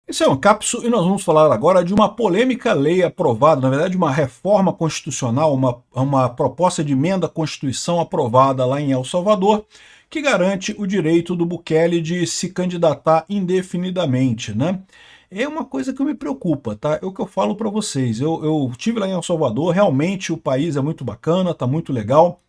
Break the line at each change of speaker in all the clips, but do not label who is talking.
Esse é um Capsule e nós vamos falar agora de uma polêmica lei aprovada, na verdade uma reforma constitucional, uma proposta de emenda à Constituição aprovada lá em El Salvador, que garante o direito do Bukele de se candidatar indefinidamente, né? É uma coisa que me preocupa, tá? É o que eu falo para vocês. Eu tive lá em El Salvador, realmente o país é muito bacana, tá muito legal.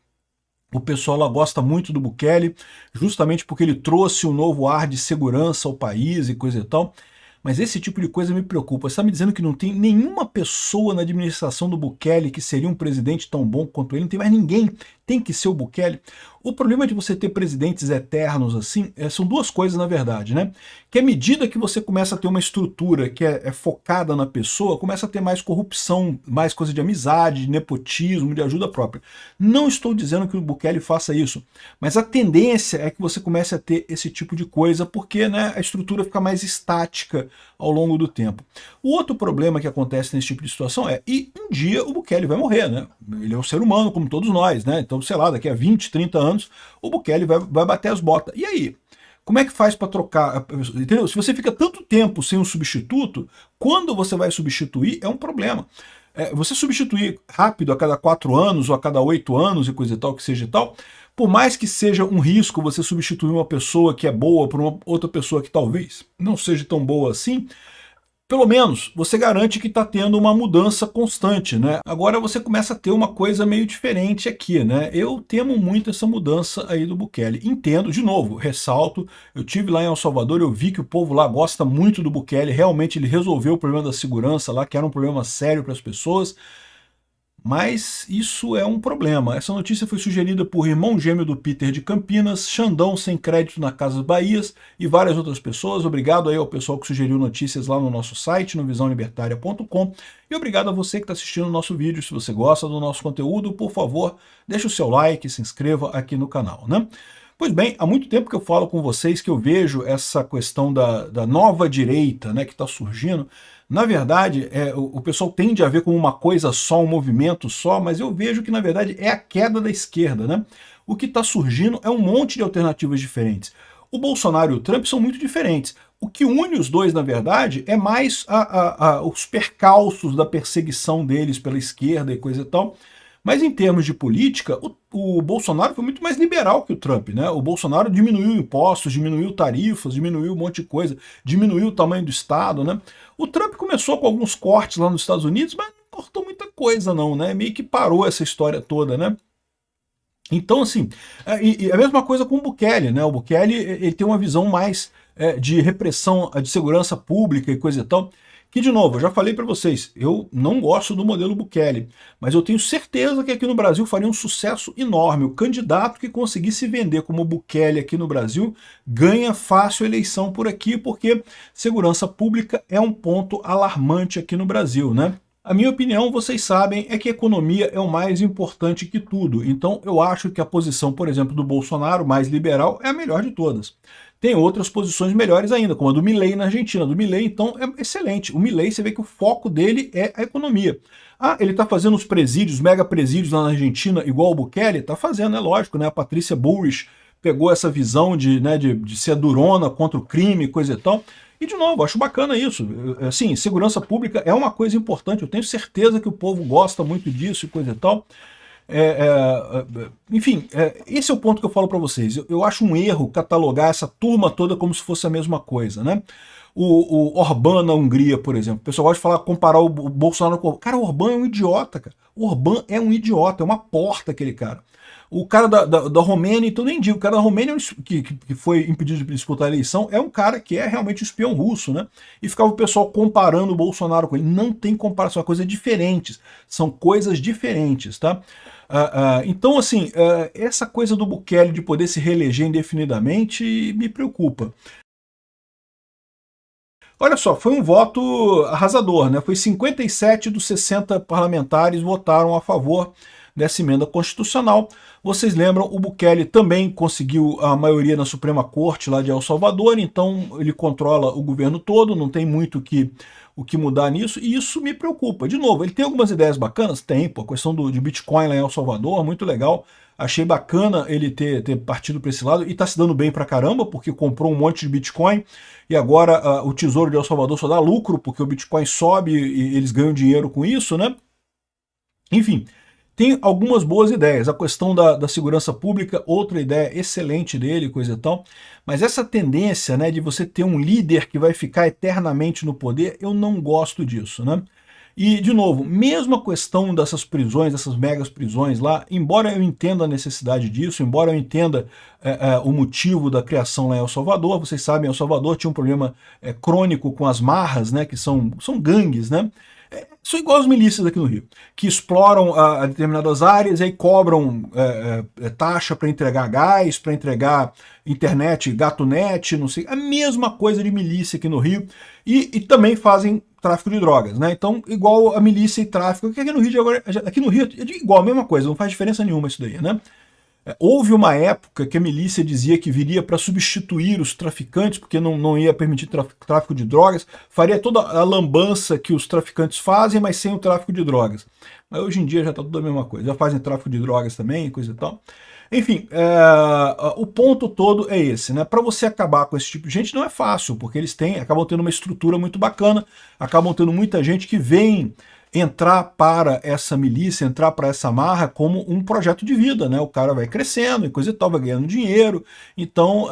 O pessoal lá gosta muito do Bukele, justamente porque ele trouxe um novo ar de segurança ao país e coisa e tal. Mas esse tipo de coisa me preocupa. Você está me dizendo que não tem nenhuma pessoa na administração do Bukele que seria um presidente tão bom quanto ele? Não tem mais ninguém. Tem que ser o Bukele. O problema de você ter presidentes eternos assim, são duas coisas na verdade, né? Que à medida que você começa a ter uma estrutura que é focada na pessoa, começa a ter mais corrupção, mais coisa de amizade, de nepotismo, de ajuda própria. Não estou dizendo que o Bukele faça isso, mas a tendência é que você comece a ter esse tipo de coisa, porque né, a estrutura fica mais estática ao longo do tempo. O outro problema que acontece nesse tipo de situação e um dia o Bukele vai morrer, né? Ele é um ser humano como todos nós, né? Então, sei lá, daqui a 20, 30 anos, o Bukele vai bater as botas. E aí? Como é que faz para trocar? Entendeu? Se você fica tanto tempo sem um substituto, quando você vai substituir é um problema. Você substituir rápido a cada 4 anos ou a cada 8 anos e coisa e tal, que seja e tal, por mais que seja um risco você substituir uma pessoa que é boa por uma outra pessoa que talvez não seja tão boa assim, pelo menos você garante que está tendo uma mudança constante, né? Agora você começa a ter uma coisa meio diferente aqui, né? Eu temo muito essa mudança aí do Bukele. Entendo, de novo, ressalto, eu tive lá em El Salvador, eu vi que o povo lá gosta muito do Bukele, realmente ele resolveu o problema da segurança lá, que era um problema sério para as pessoas. Mas isso é um problema. Essa notícia foi sugerida por irmão gêmeo do Peter de Campinas, Xandão sem crédito na Casas Bahias e várias outras pessoas. Obrigado aí ao pessoal que sugeriu notícias lá no nosso site, no visãolibertaria.com. E obrigado a você que está assistindo o nosso vídeo. Se você gosta do nosso conteúdo, por favor, deixe o seu like, se inscreva aqui no canal, né? Pois bem, há muito tempo que eu falo com vocês que eu vejo essa questão da nova direita, né, que está surgindo. Na verdade, o pessoal tende a ver como uma coisa só, um movimento só, mas eu vejo que na verdade é a queda da esquerda, né? O que está surgindo é um monte de alternativas diferentes. O Bolsonaro e o Trump são muito diferentes. O que une os dois, na verdade, é mais os percalços da perseguição deles pela esquerda e coisa e tal. Mas em termos de política, o Bolsonaro foi muito mais liberal que o Trump, né? O Bolsonaro diminuiu impostos, diminuiu tarifas, diminuiu um monte de coisa, diminuiu o tamanho do Estado, né? O Trump começou com alguns cortes lá nos Estados Unidos, mas não cortou muita coisa não, né? Meio que parou essa história toda, né? Então, assim, e a mesma coisa com o Bukele, né? O Bukele ele tem uma visão mais de repressão, de segurança pública e coisa e tal, que, de novo, eu já falei para vocês, eu não gosto do modelo Bukele, mas eu tenho certeza que aqui no Brasil faria um sucesso enorme. O candidato que conseguisse vender como Bukele aqui no Brasil ganha fácil eleição por aqui, porque segurança pública é um ponto alarmante aqui no Brasil, né? A minha opinião, vocês sabem, é que a economia é o mais importante que tudo. Então eu acho que a posição, por exemplo, do Bolsonaro, mais liberal, é a melhor de todas. Tem outras posições melhores ainda, como a do Milei na Argentina. Do Milei, então, é excelente. O Milei, você vê que o foco dele é a economia. Ah, ele está fazendo os presídios, mega presídios lá na Argentina, igual o Bukele? Está fazendo, é lógico, né? A Patrícia Bullrich pegou essa visão de ser durona contra o crime, coisa e tal. E, de novo, acho bacana isso. Assim, segurança pública é uma coisa importante. Eu tenho certeza que o povo gosta muito disso e coisa e tal. Enfim, esse é o ponto que eu falo para vocês. Eu acho um erro catalogar essa turma toda como se fosse a mesma coisa, né? O Orbán na Hungria, por exemplo. O pessoal gosta de falar, comparar o Bolsonaro com o Orbán. Cara, o Orbán é um idiota, cara. O Orbán é um idiota, é uma porta aquele cara. O cara da Romênia, então nem digo, o cara da Romênia que foi impedido de disputar a eleição é um cara que é realmente um espião russo, né? E ficava o pessoal comparando o Bolsonaro com ele. Não tem comparação, são coisas diferentes. São coisas diferentes, tá? Então, assim, essa coisa do Bukele de poder se reeleger indefinidamente me preocupa. Olha só, foi um voto arrasador, né? Foi 57 dos 60 parlamentares votaram a favor dessa emenda constitucional. Vocês lembram, o Bukele também conseguiu a maioria na Suprema Corte lá de El Salvador, então ele controla o governo todo, não tem muito o que mudar nisso, e isso me preocupa. De novo, ele tem algumas ideias bacanas? Tem, pô, a questão de Bitcoin lá em El Salvador, muito legal. Achei bacana ele ter partido para esse lado e está se dando bem pra caramba, porque comprou um monte de Bitcoin e agora o Tesouro de El Salvador só dá lucro, porque o Bitcoin sobe e eles ganham dinheiro com isso, né? Enfim, tem algumas boas ideias. A questão da segurança pública, outra ideia excelente dele, coisa e tal. Mas essa tendência, né, de você ter um líder que vai ficar eternamente no poder, eu não gosto disso, né? E, de novo, mesmo a questão dessas prisões, dessas megas prisões lá, embora eu entenda a necessidade disso, embora eu entenda o motivo da criação lá em El Salvador, vocês sabem, El Salvador tinha um problema crônico com as marras, né, que são gangues, né? São igual as milícias aqui no Rio, que exploram a determinadas áreas e aí cobram taxa para entregar gás, para entregar internet, gato-net, não sei, a mesma coisa de milícia aqui no Rio, e também fazem tráfico de drogas, né? Então, igual a milícia e tráfico, que aqui no Rio, aqui no Rio é igual, a mesma coisa, não faz diferença nenhuma isso daí, né? Houve uma época que a milícia dizia que viria para substituir os traficantes, porque não ia permitir tráfico de drogas, faria toda a lambança que os traficantes fazem, mas sem o tráfico de drogas. Mas hoje em dia já está tudo a mesma coisa, já fazem tráfico de drogas também, coisa e tal. Enfim, o ponto todo é esse, né? Para você acabar com esse tipo de gente não é fácil, porque eles acabam tendo uma estrutura muito bacana, acabam tendo muita gente que vem entrar para essa milícia, entrar para essa marra como um projeto de vida, né? O cara vai crescendo e coisa e tal, vai ganhando dinheiro, então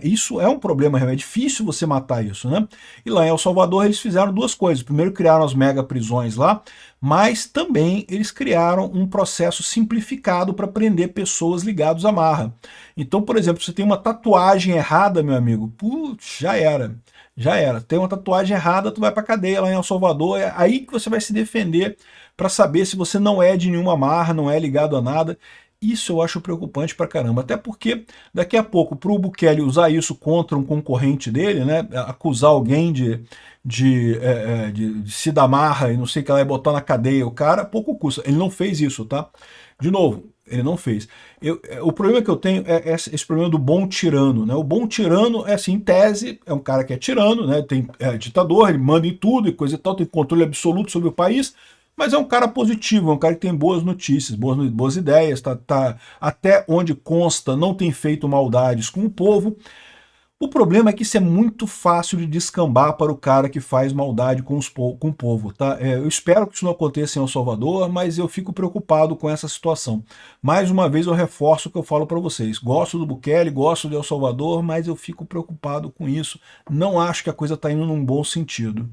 isso é um problema, é difícil você matar isso, né? E lá em El Salvador eles fizeram duas coisas, primeiro criaram as mega prisões lá, mas também eles criaram um processo simplificado para prender pessoas ligadas à marra. Então, por exemplo, você tem uma tatuagem errada, meu amigo, putz, já era. Já era. Tem uma tatuagem errada, tu vai pra cadeia lá em El Salvador, é aí que você vai se defender para saber se você não é de nenhuma marra, não é ligado a nada. Isso eu acho preocupante pra caramba, até porque daqui a pouco pro Bukele usar isso contra um concorrente dele, né, acusar alguém de se dar marra e não sei o que lá, e botar na cadeia o cara, pouco custa. Ele não fez isso, tá? De novo, ele não fez. O problema que eu tenho é esse problema do bom tirano, né? O bom tirano é assim, em tese, é um cara que é tirano, né? É ditador, ele manda em tudo e coisa e tal, tem controle absoluto sobre o país, mas é um cara positivo, é um cara que tem boas notícias, boas ideias, até onde consta, não tem feito maldades com o povo. O problema é que isso é muito fácil de descambar para o cara que faz maldade com o povo, tá? Eu espero que isso não aconteça em El Salvador, mas eu fico preocupado com essa situação. Mais uma vez eu reforço o que eu falo para vocês. Gosto do Bukele, gosto de El Salvador, mas eu fico preocupado com isso. Não acho que a coisa está indo num bom sentido.